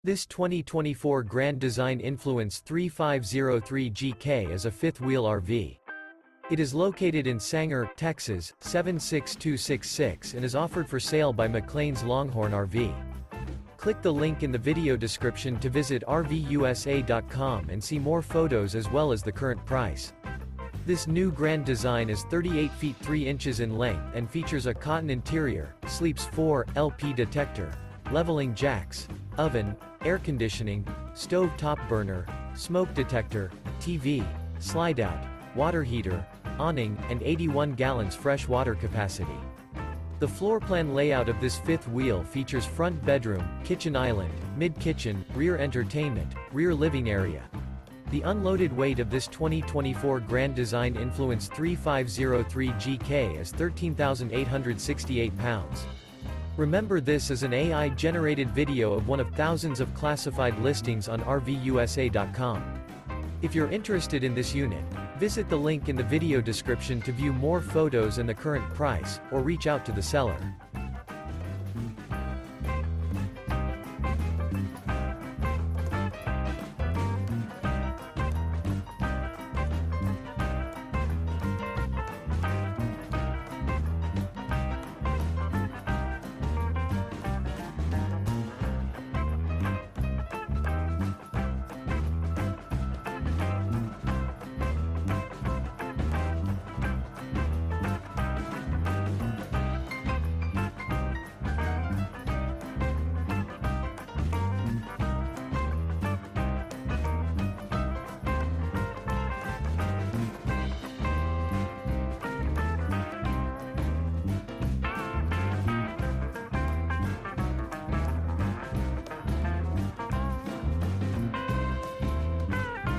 This 2024 Grand Design Influence 3503 GK is a fifth-wheel RV. It is located in Sanger, Texas, 76266 and is offered for sale by McClain's Longhorn RV. Click the link in the video description to visit RVUSA.com and see more photos as well as the current price. This new Grand Design is 38 feet 3 inches in length and features a cotton interior, sleeps 4 LP Detector, leveling jacks, oven, air conditioning, stove top burner, smoke detector, TV, slide-out, water heater, awning, and 81 gallons fresh water capacity. The floor plan layout of this fifth wheel features front bedroom, kitchen island, mid-kitchen, rear entertainment, rear living area. The unloaded weight of this 2024 Grand Design Influence 3503 GK is 13,868 pounds. Remember, this is an AI-generated video of one of thousands of classified listings on RVUSA.com. If you're interested in this unit, visit the link in the video description to view more photos and the current price, or reach out to the seller.